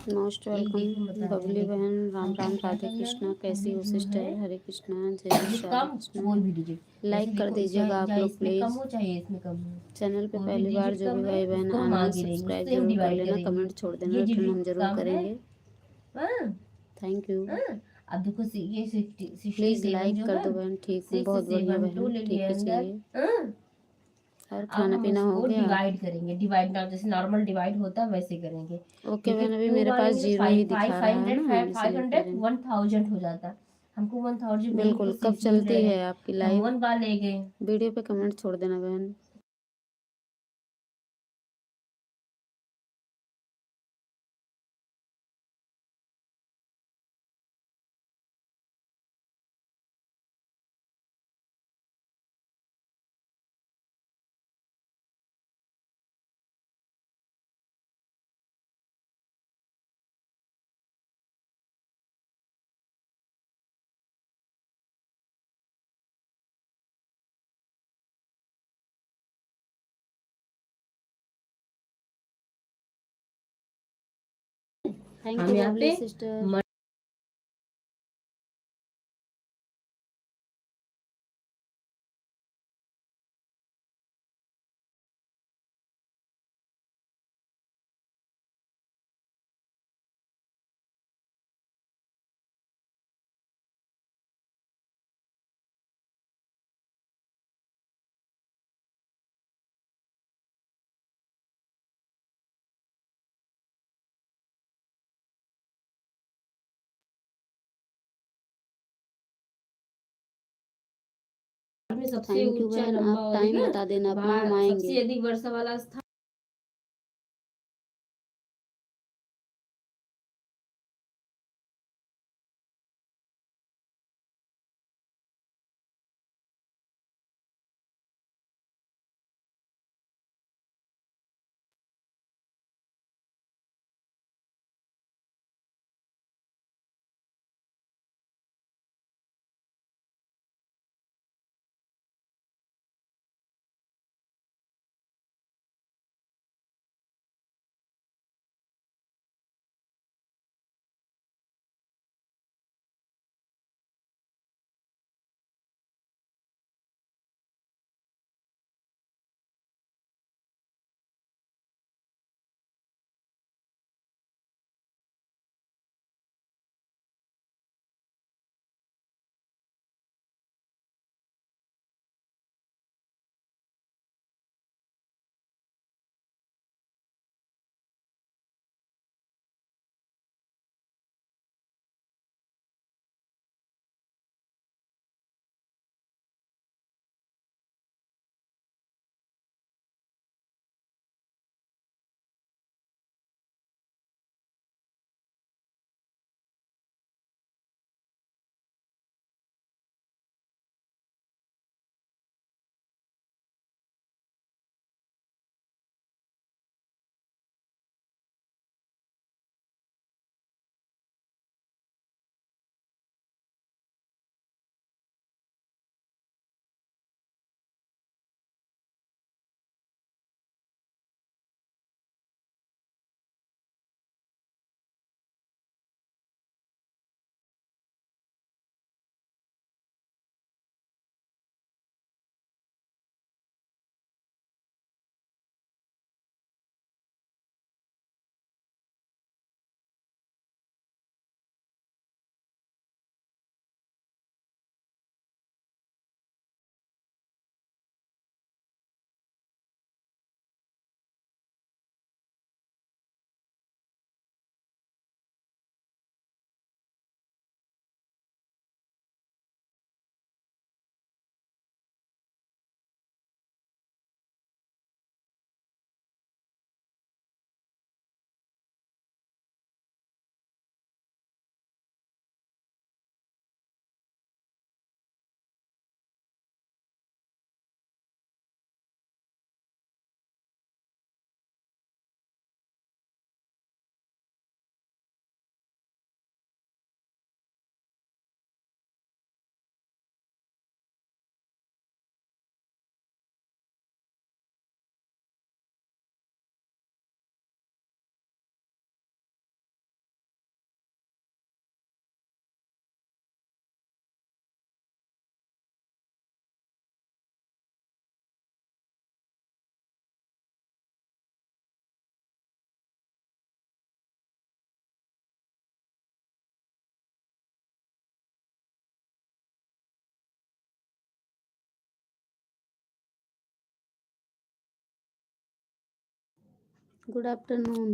Most एक देखो welcome बताते हैं, बबली देखो। बहन। राम हमको राम, क्या राधे करना कृष्णा। है, कैसी हमने हो जो सिस्टर? है हरे कृष्णा, जय ये श्री राधे कम कृष्णा। कोई भी डिजिट, जैसे लाइक कर देखो दीजिएगा चाहे आप चाहे लोग इसमें कम प्लीज़। हो चाहे इसमें कम हो, चैनल पे कोई भी पहली बार डिजिट जो भी कम है भाई बहन उसको हम आना है आगे रहेंगे, सब्सक्राइब उससे हम जरूर कर डिवाइड लेना, करेंगे। कमेंट छोड़ देना, ये रिटर्न हम डिजिट जरूर कम है। करेंगे। हाँ। Thank you. हाँ। अब देखो ये 67 प्लीज़ लाइक जो कर है, दो बहन, ठीक हूँ, बहुत बढ़िया 672 बहन, ले लिए ठीक है अंदर। चलिए। हाँ। और अब खाना हम पीना हो उसको गया? डिवाइड करेंगे, डिवाइड ना जैसे नॉर्मल डिवाइड होता है वैसे करेंगे। ओके देखिए बहन, अभी टू मेरे पास मारेंगे तो जीरो फाइव ही फाइव दिखा फाइव रहा है हंड्रेड ना, फाइव फाइव इसलिए कह हंड्रेड रहे हैं। 1000 हो जाता। हमको 1000 नहीं, हमको बिल्कुल। कब 600 चलती है। है आपकी हम लाइव? 1 बार ले गए। वीडियो पे कमेंट छोड़ देना बहन। थैंक हम यू यहाँ बबली पे सिस्टर। में सबसे थैंक यू ऊंचा बहन, लंबा आप वाली टाइम ना, बता देना अपना, हम वहाँ आएंगे। सबसे अधिक वर्षा वाला स्थान गुड आफ्टरनून।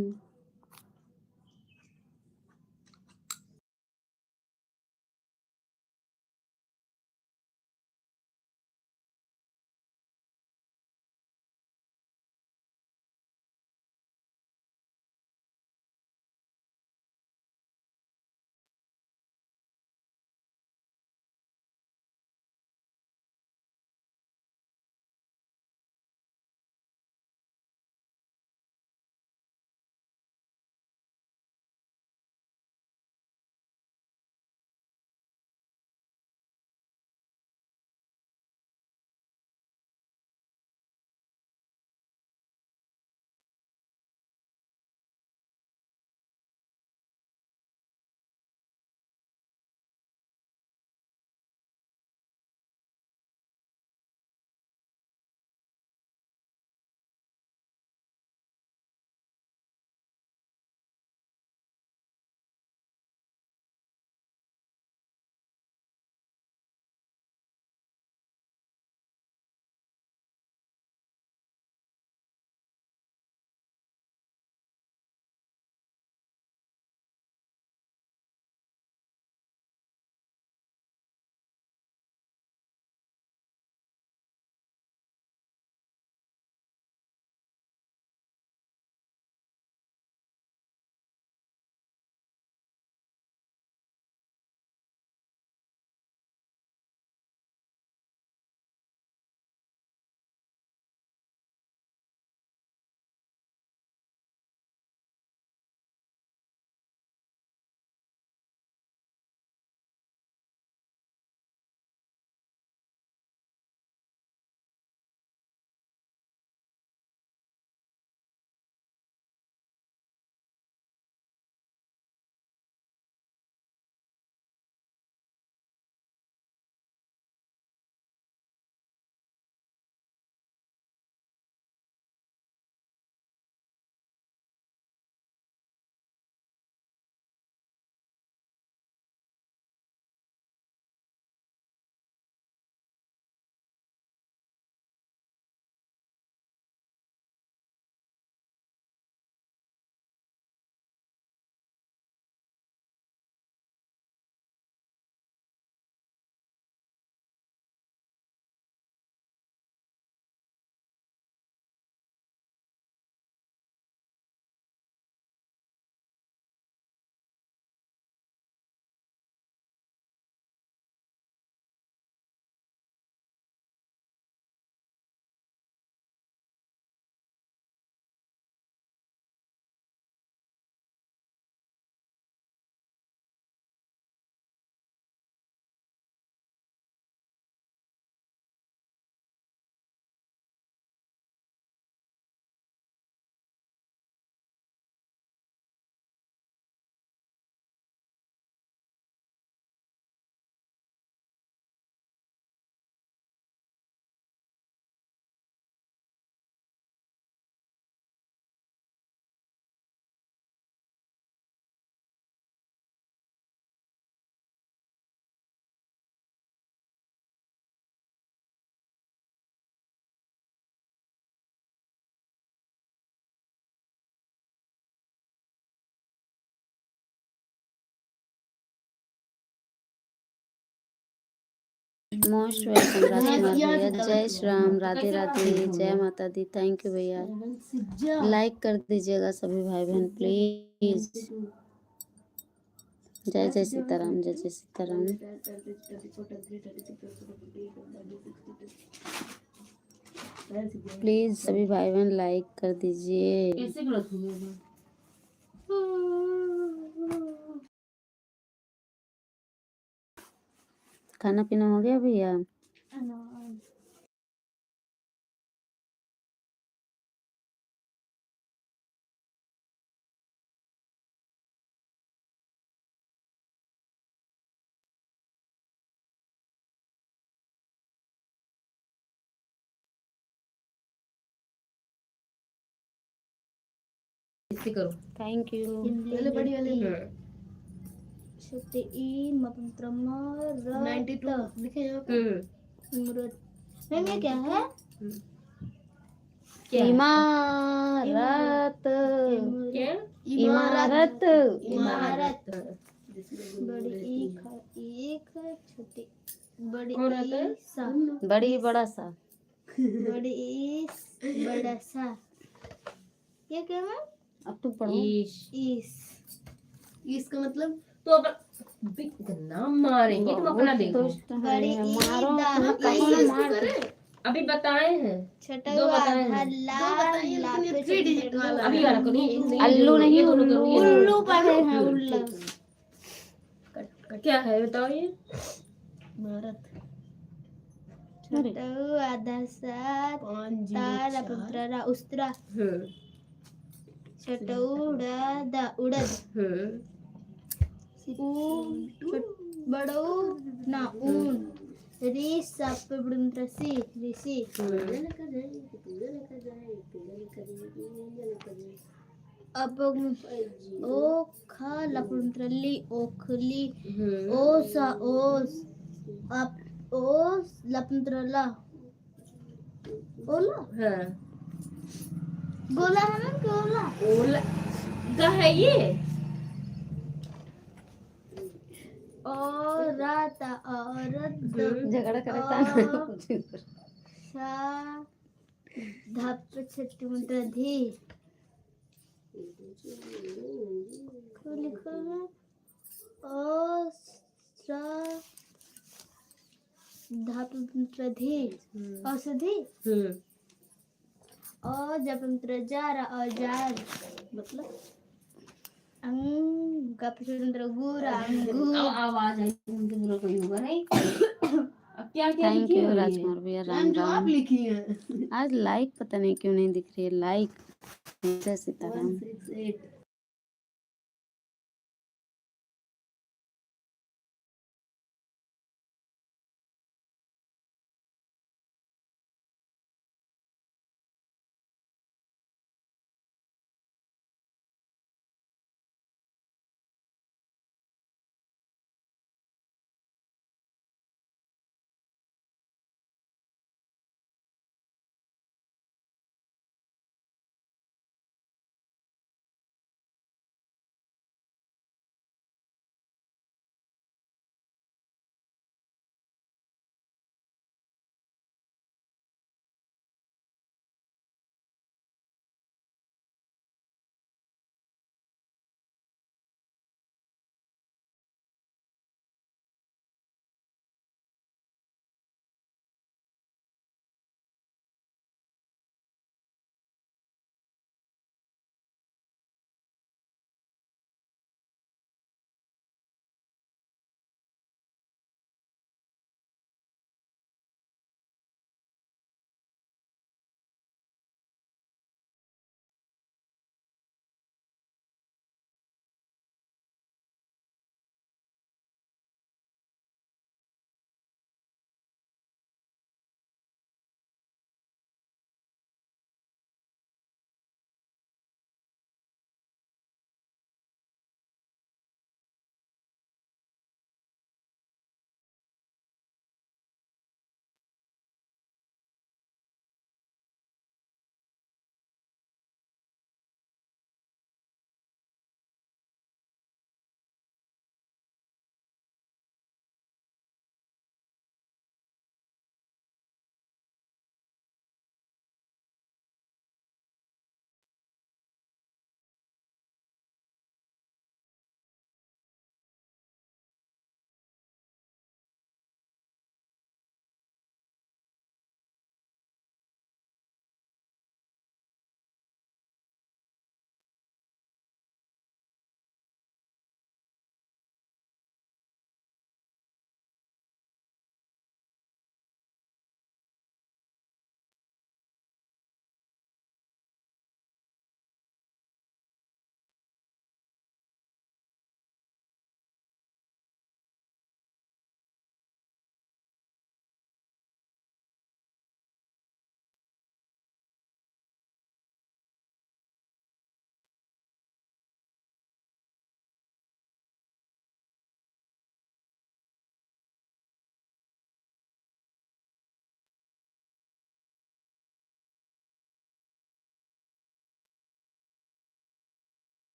मोस्ट वेलकम राजकुमार भैया। जय श्री राम, राधे राधे, जय माता दी। थैंक यू भैया। लाइक कर दीजिएगा सभी भाई बहन प्लीज। जय जय सीताराम, जय जय सीताराम। प्लीज सभी भाई बहन लाइक कर दीजिए। खाना पीना हो गया भैया? इससे करो। Thank you. पहले बड़ी वाली शक्ति ई मतंत्रमा 92 लिखे यहाँ पे। मैम ये क्या है? क्या? इमारत। क्या? इमारत। इमारत। हाँ। बड़ी एक छोटी बड़ी कौन रहता है? सा बड़ी बड़ा सा। बड़ी बड़ा सा ये क्या है अब तुम पढ़ो। ईश। इसका मतलब तो अपन नाम मारेंगे, तुम अपना देखो। दुष्ट है बड़ी ये, ई मारो दा तुम्हें कहीं ई ना मार दे। अभी बताए हैं, छोटा दो बताए आधा हैं। ला अभी वाला को नहीं, अल्लू नहीं, ये दोनों करो, ये दोनों। उल्लू पढ़े हैं उल्लू क्या है बताओ ये? भारत छोटा आधा सा तारा पुत्रा उस्त्रा छोटा उड़ा उड़द बड़ो ना ऊन ऋषि अब ओखा लपुंत्रली ओखली ओसा ओस अब ओस लपुंत्रला ओला हाँ। गोला है ना गोला ओला का है ये? औरत औरत झगड़ा करता सा धप छट्टी मुद्रा धी क्या लिखा है धातुंत्रधि औषधि और जपंत्र जार औजार मतलब अंगपचंद्र गुर अंगूर आवाज आई, तुमसे बुरा कोई होगा नहीं। अब क्या क्या थैंक लिखी यू हुई है? राजकुमार भैया, राम राम। लिखी है आज लाइक पता नहीं क्यों नहीं दिख रही है, लाइक। जय सीताराम। 168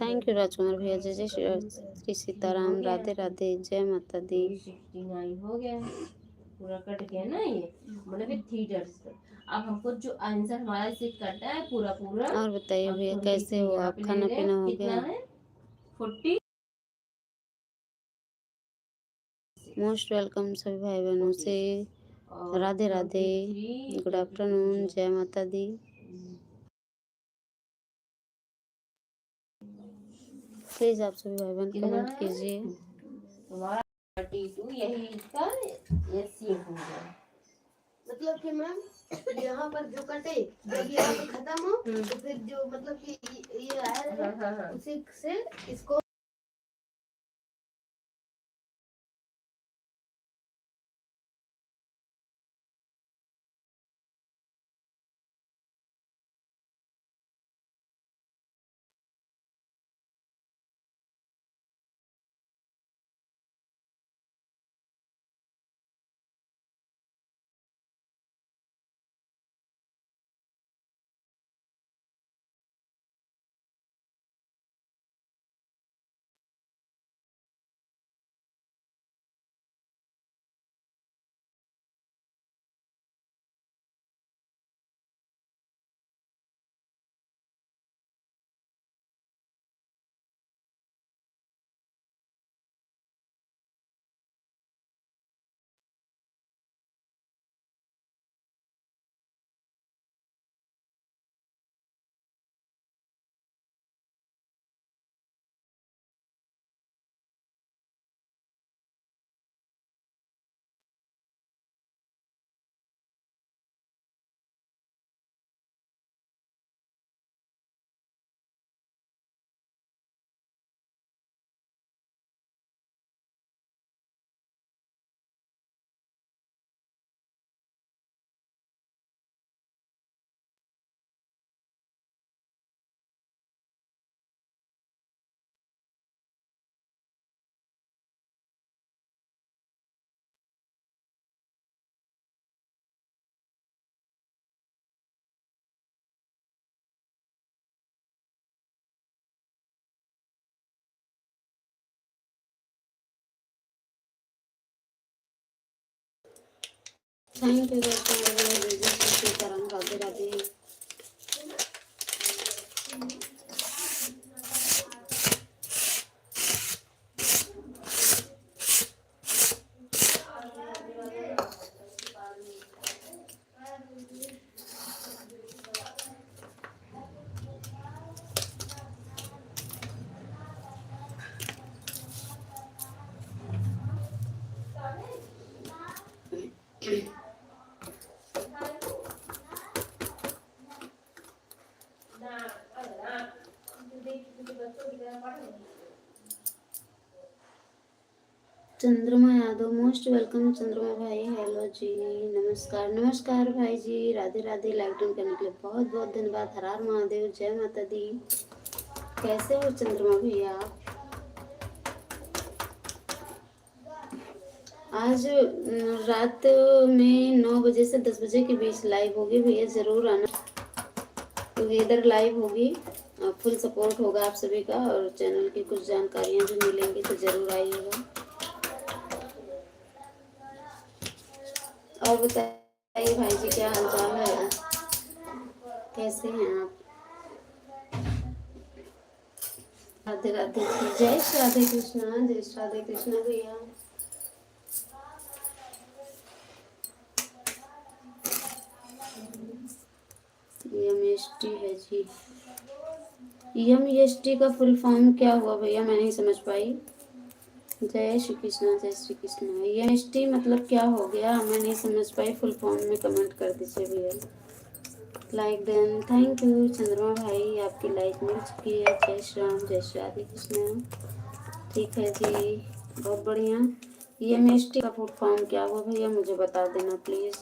थैंक यू राजकुमार भैया। जय जय श्री सीताराम। राधे राधे, जय माता दी। 369 हो गया है, पूरा कट गया ना ये, मतलब ये थिएटर्स। अब हमको जो आंसर हमारा इसे कटा है पूरा पूरा। और बताइए भैया हम कैसे हो यहाँ आप? पे ले खाना रहे हैं, पीना हो कितना गया? है 40। मोस्ट वेलकम सभी भाई बहनों से। और राधे राधे, 23, गुड आफ्टरनून, जय माता दी। प्लीज आप सभी भाई बहन कितना कमेंट है कीजिए। हमारा 32, यही इसका ये हो गया। मतलब कि मैम यहाँ पर जो कटे जब यहाँ पर खत्म हो तो फिर जो मतलब कि ये आया उसी से इसको थैंक यू राजकुमार भैया। जय जय श्री सीताराम। राधे राधे। चंद्रमा यादव, मोस्ट वेलकम चंद्रमा भाई। हेलो जी, नमस्कार नमस्कार भाई जी। राधे राधे। लाइक डन करने के लिए बहुत बहुत धन्यवाद। हर हर महादेव, जय माता दी। कैसे हो चंद्रमा भैया? आज रात में 9 बजे से 10 बजे के बीच लाइव होगी भैया, जरूर आना। टुगेदर लाइव होगी, फुल सपोर्ट होगा आप सभी का, और चैनल की कुछ जानकारियां भी मिलेंगी तो जरूर आइएगा। और बताइए भाई जी, क्या हाल चाल है? कैसे हैं आप? राधे राधे जी। जय श्री राधे कृष्णा, जय श्री राधे कृष्णा भैया। यमएसटी है जी। यमएसटी का फुल फॉर्म क्या हुआ भैया? मैं नहीं समझ पाई। जय श्री कृष्णा, जय श्री कृष्णा। यमएसटी मतलब क्या हो गया? मैं नहीं समझ पाई। फुल फॉर्म में कमेंट कर दीजिए भैया। Like done. थैंक यू चंद्रमा भाई, आपकी लाइक मिल चुकी है। जय श्री राम, जय श्री राधे कृष्णा। ठीक है जी, बहुत बढ़िया। यमएसटी का फुल फॉर्म क्या हुआ भैया, मुझे बता देना प्लीज़।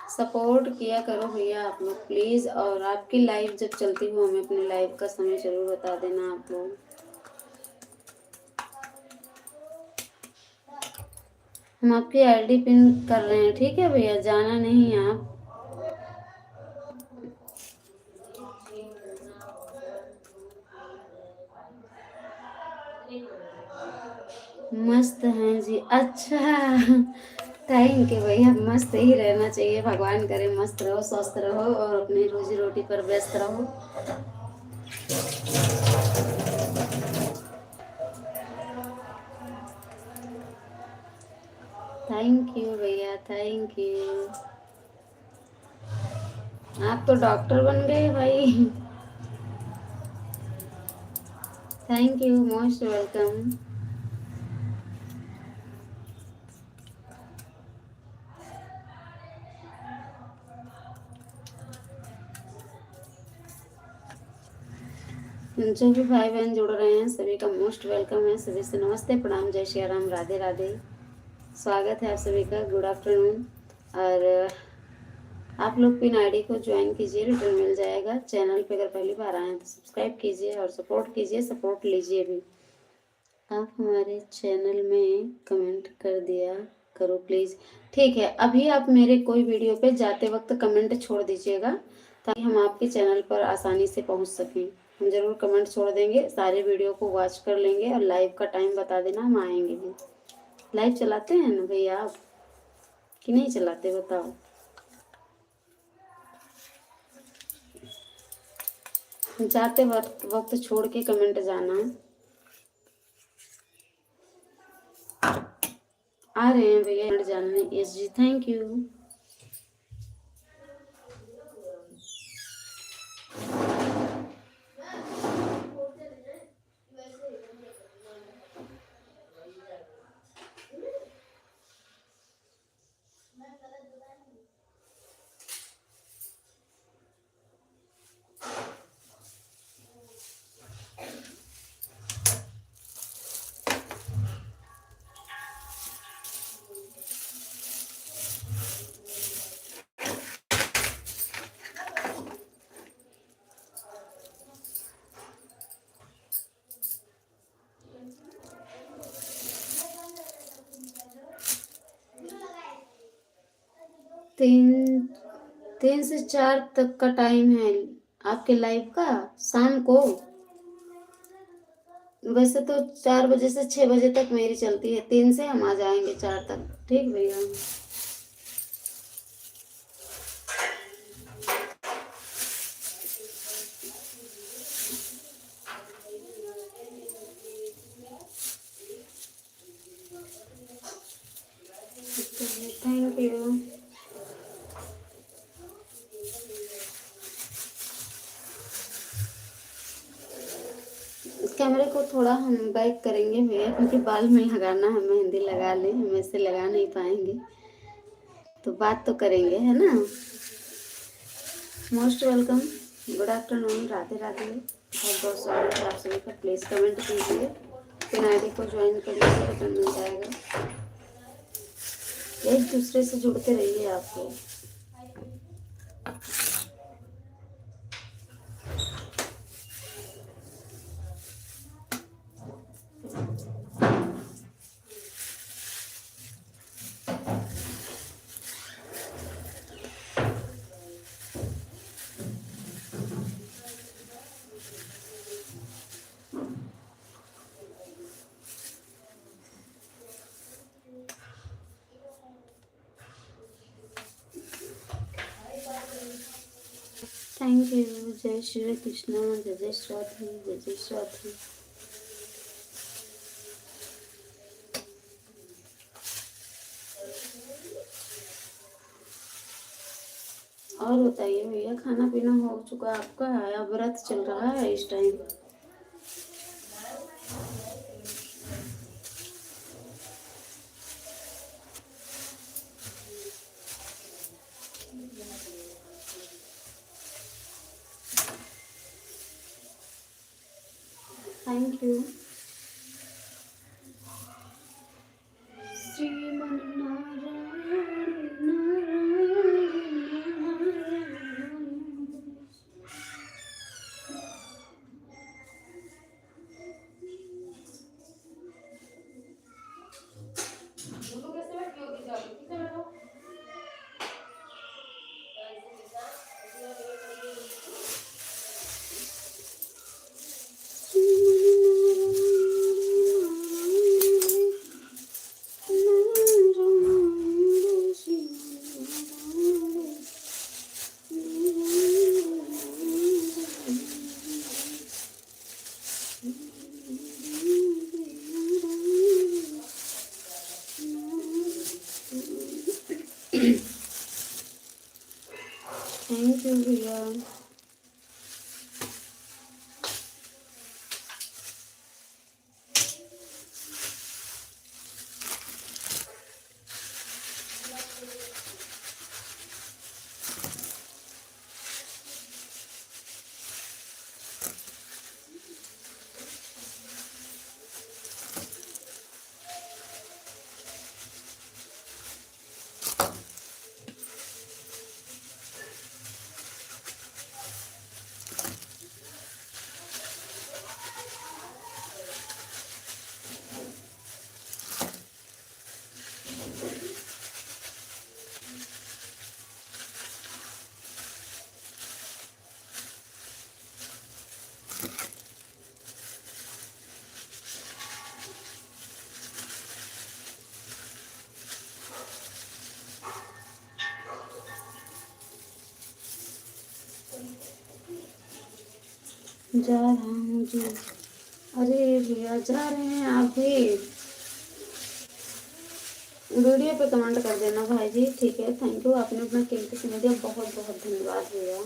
सपोर्ट किया करो भैया आप लोग प्लीज़। और आपकी लाइव जब चलती हो हमें अपनी लाइव का समय ज़रूर बता देना आप लोग। हम आपकी आईडी पिन कर रहे हैं, ठीक है भैया, जाना नहीं आप। मस्त हैं जी, अच्छा। थैंक यू भैया, मस्त ही रहना चाहिए, भगवान करे मस्त रहो, स्वस्थ रहो और अपनी रोजी रोटी पर व्यस्त रहो। थैंक यू भैया, थैंक यू। आप तो डॉक्टर बन गए भाई। Thank you, most welcome. जो भी भाई बहन जुड़ रहे हैं सभी का मोस्ट वेलकम है, सभी से नमस्ते, प्रणाम, जय श्री राम, राधे राधे। स्वागत है आप सभी का, गुड आफ्टरनून। और आप लोग पिन आईडी को ज्वाइन कीजिए, रिटर्न मिल जाएगा। चैनल पे अगर पहली बार आए हैं तो सब्सक्राइब कीजिए और सपोर्ट कीजिए, सपोर्ट लीजिए भी। आप हमारे चैनल में कमेंट कर दिया करो प्लीज़। ठीक है, अभी आप मेरे कोई वीडियो पे जाते वक्त कमेंट छोड़ दीजिएगा ताकि हम आपके चैनल पर आसानी से पहुंच सकें। हम ज़रूर कमेंट छोड़ देंगे, सारे वीडियो को वॉच कर लेंगे और लाइव का टाइम बता देना, हम आएंगे भी। लाइव चलाते हैं ना भैया आप कि नहीं चलाते, बताओ। जाते वक्त छोड़ के कमेंट जाना। आ रहे हैं भैया, कमेंट जाना नहीं। यस जी, थैंक यू। तीन से 4 तक का टाइम है आपके लाइव का, शाम को। वैसे तो 4 बजे से 6 बजे तक मेरी चलती है, 3 से हम आ जाएंगे 4 तक। ठीक भैया। Thank you. कैमरे को थोड़ा हम बैक करेंगे भैया, क्योंकि बाल में लगाना है, मेहंदी लगा ले, हम ऐसे लगा नहीं पाएंगे, तो बात तो करेंगे, है ना। Most welcome, good afternoon, Radhe Radhe. बहुत बहुत स्वागत है आप सभी का। प्लीज़ कमेंट कीजिए, फिर आईडी को ज्वाइन कर लीजिए, रिटर्न मिल जाएगा। एक दूसरे से जुड़ते रहिए आप लोग। Thank you. जय श्री कृष्ण, जय जय श्री, जय जय श्री। और बताइए भैया, खाना पीना हो चुका आपका या व्रत चल रहा है इस टाइम? Thank you. जा रहा हूँ जी। अरे भैया जा रहे हैं आप भी। वीडियो पे कमेंट कर देना भाई जी, ठीक है। थैंक यू, आपने अपना कीमती समय दिया, बहुत बहुत धन्यवाद भैया,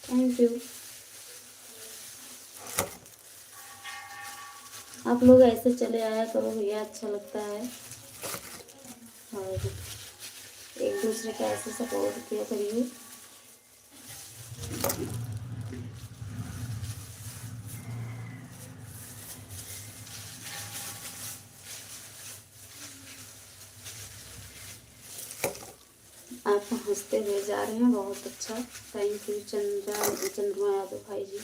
थैंक यू। आप लोग ऐसे चले आया करो भैया, अच्छा लगता है। और एक दूसरे का ऐसे सपोर्ट किया करिए। आप हंसते हुए जा रहे हैं, बहुत अच्छा, थैंक यू चंद्रमा यादव भाई जी।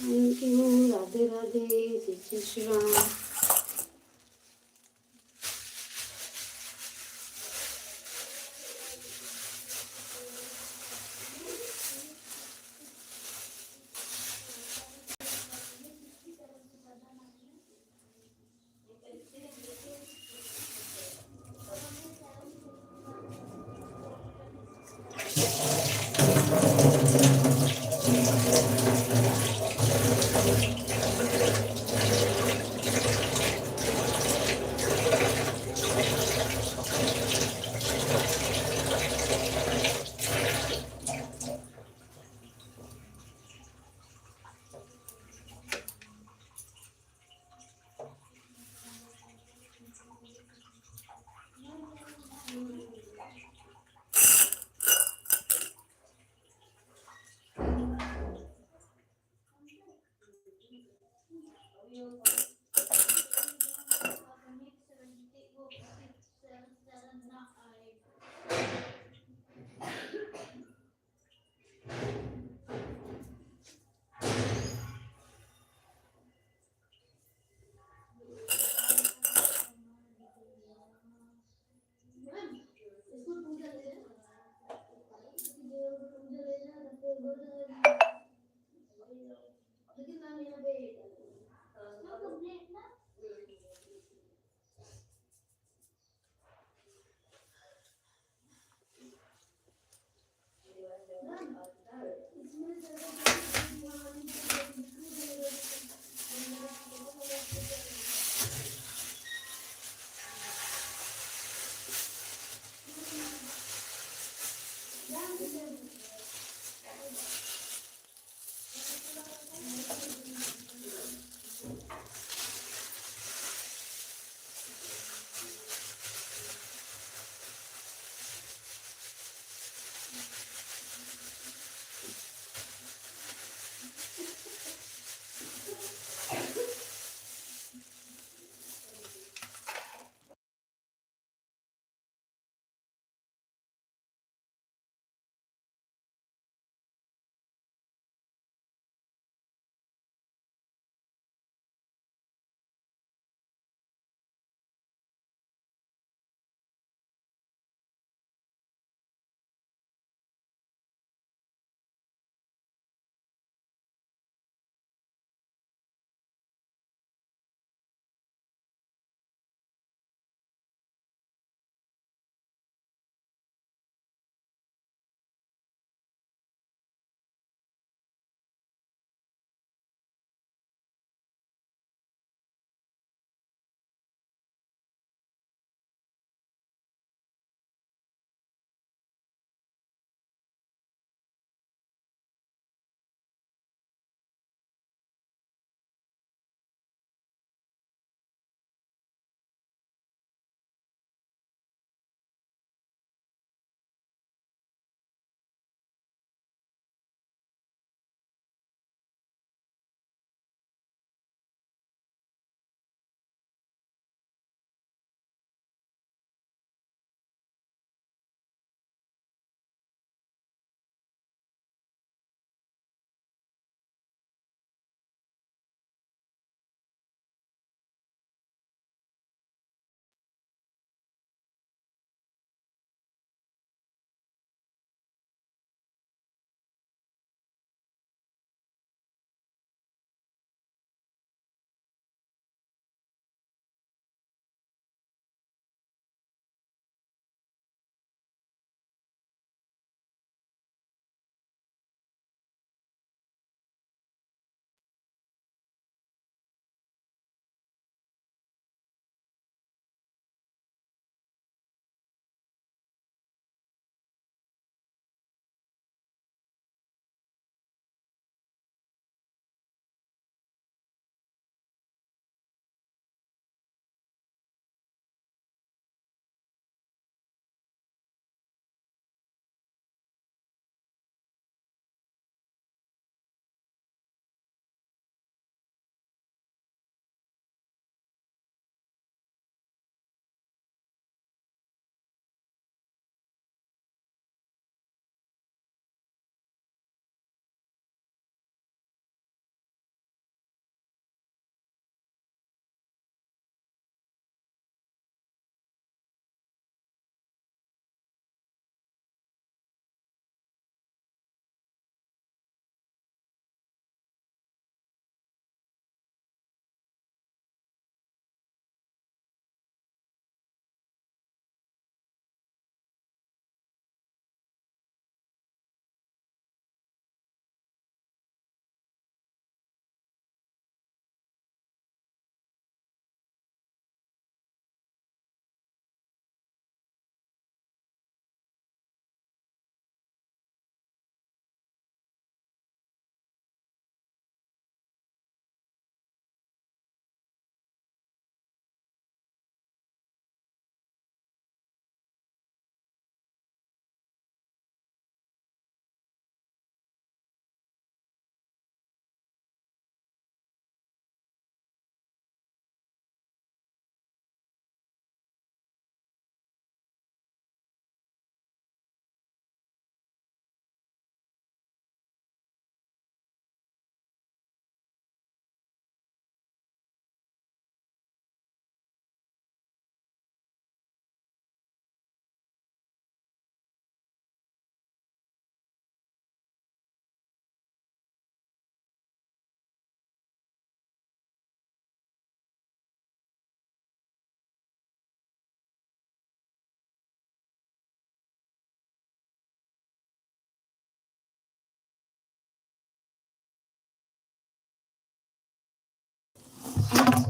थैंक यू, राधे राधे, जय जय श्री राम।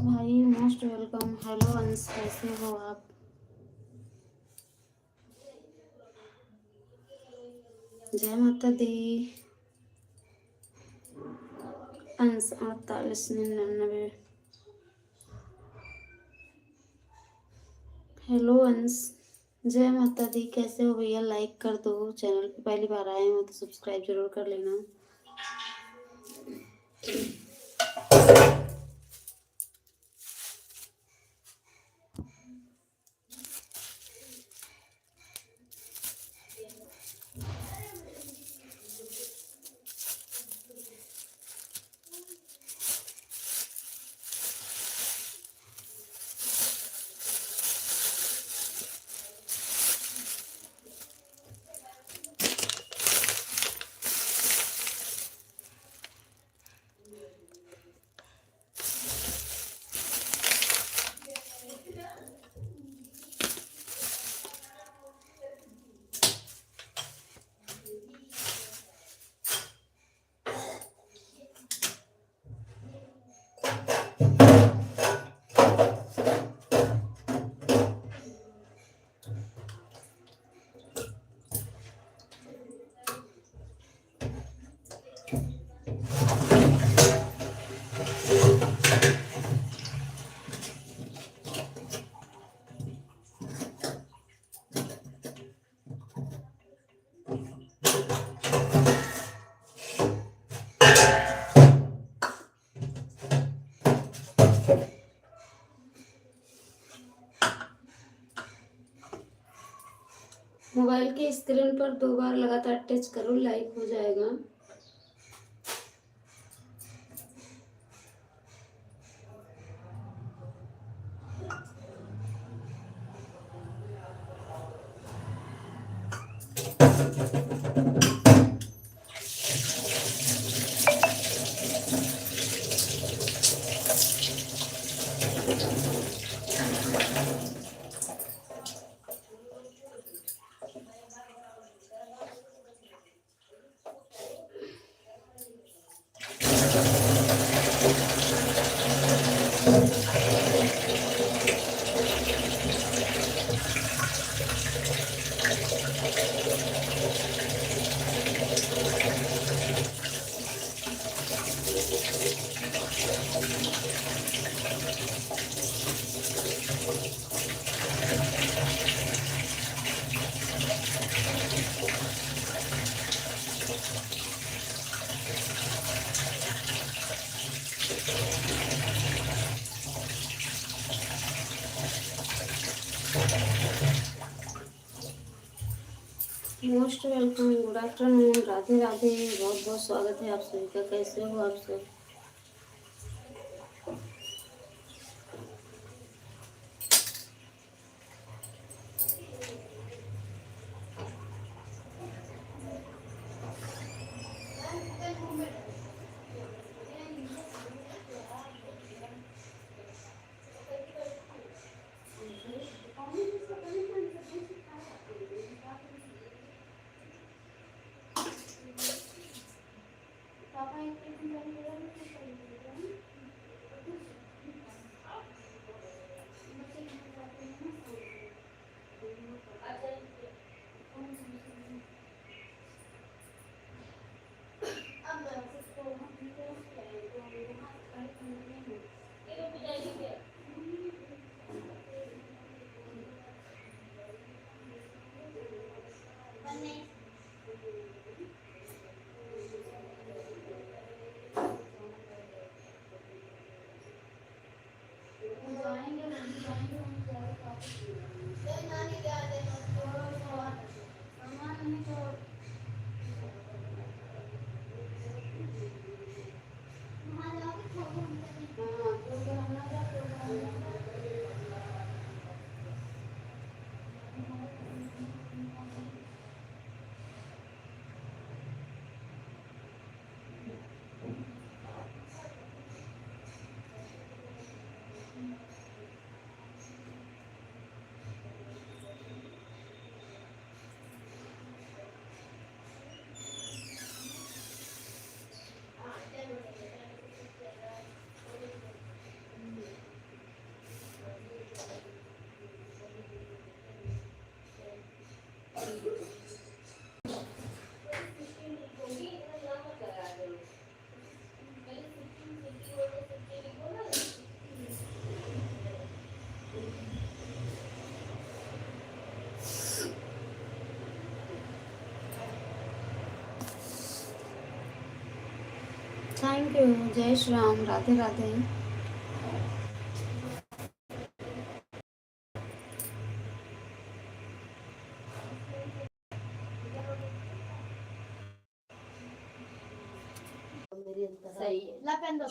भाई मोस्ट वेलकम। हेलो अंश, कैसे हो आप? जय माता दी। अंश 4899। हेलो अंश, जय माता दी। कैसे हो भैया? लाइक कर दो। चैनल पे पहली बार आए हो तो सब्सक्राइब जरूर कर लेना। मोबाइल की स्क्रीन पर 2 बार लगातार टच करो, लाइक हो जाएगा। Most welcome, good afternoon, Radhe Radhe. बहुत बहुत स्वागत है आप सभी का। कैसे हो आप सब? Thank you. जय श्री राम। राधे राधे। मेरी अंतर सही है। ला पेन दो।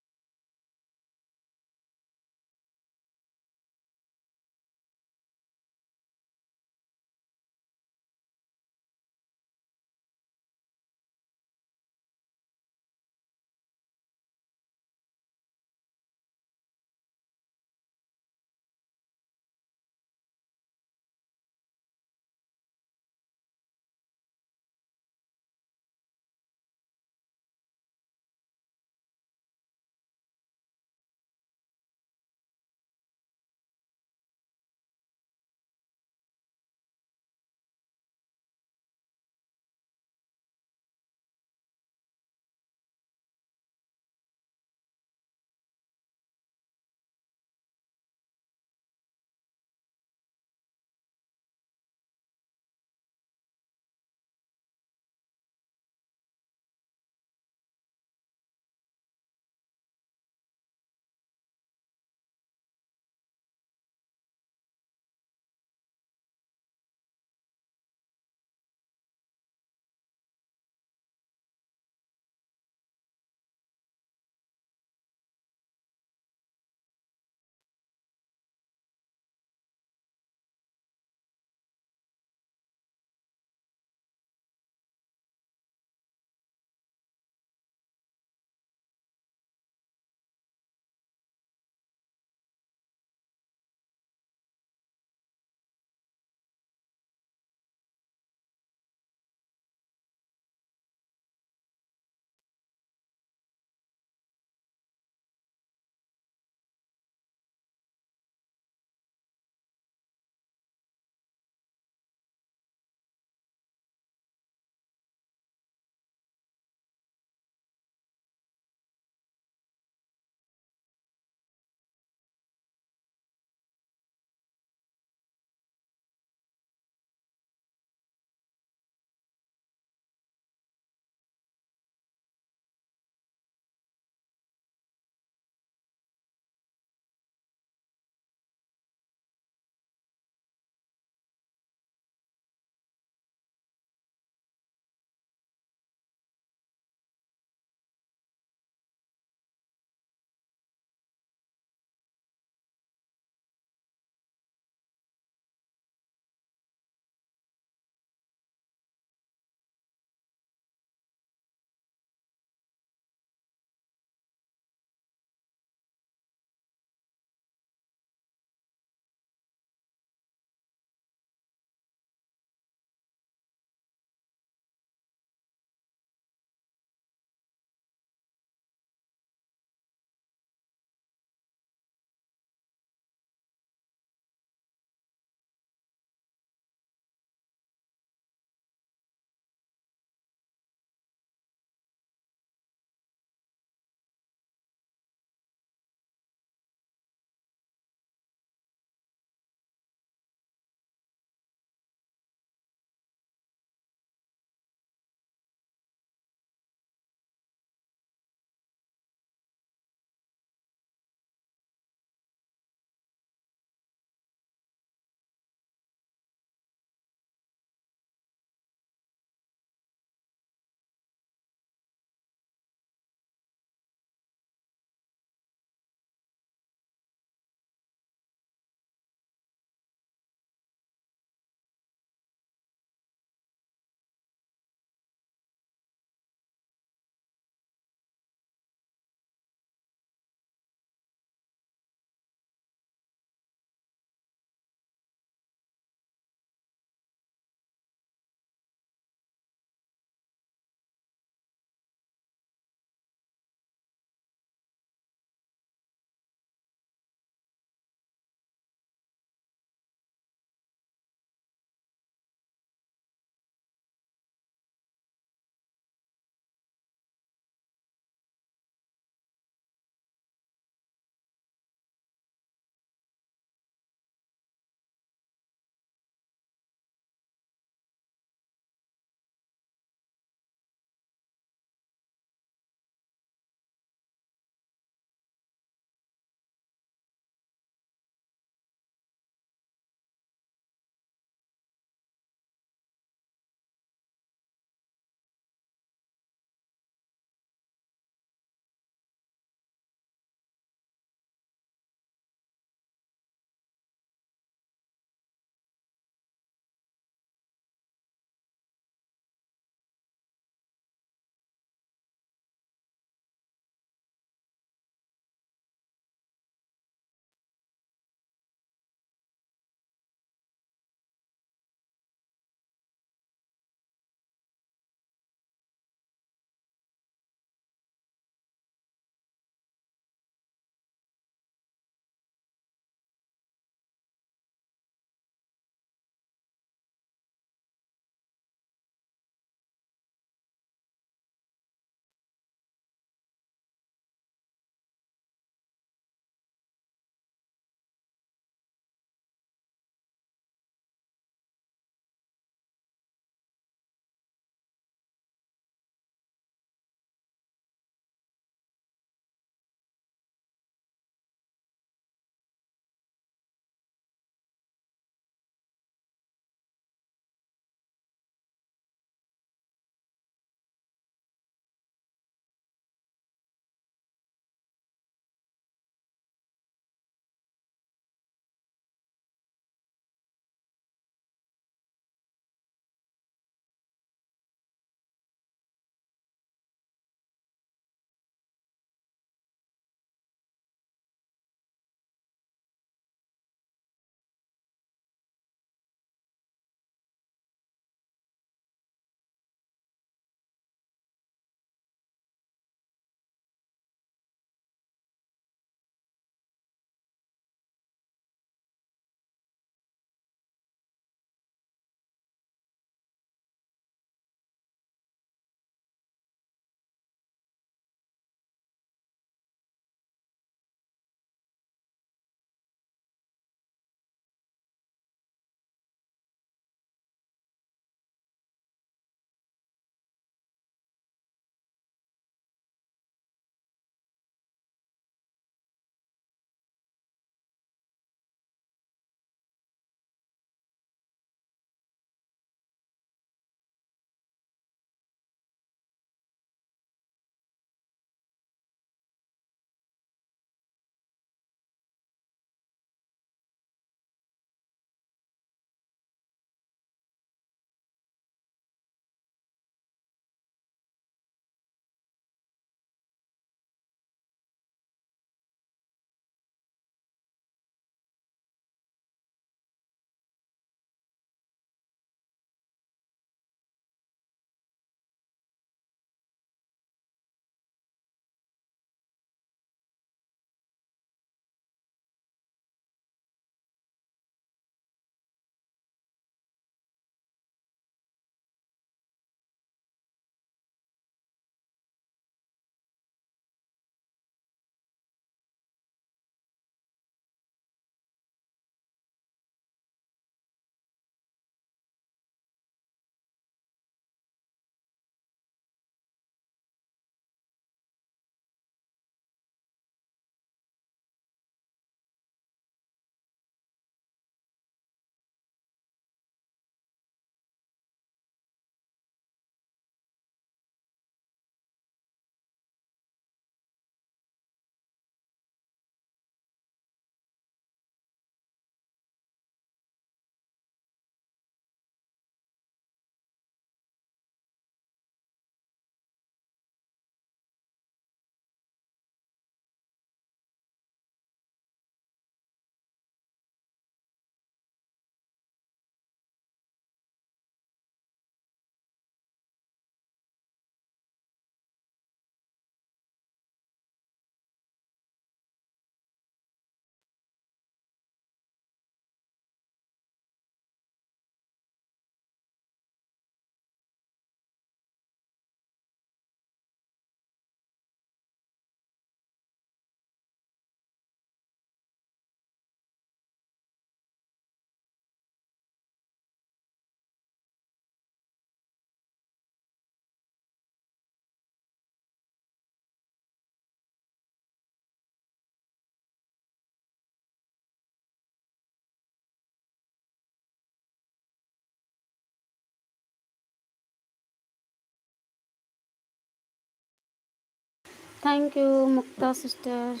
Thank you Mukta sister.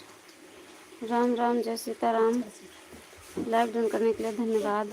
Ram Ram, जय सीताराम। लाइक डन करने के लिए धन्यवाद।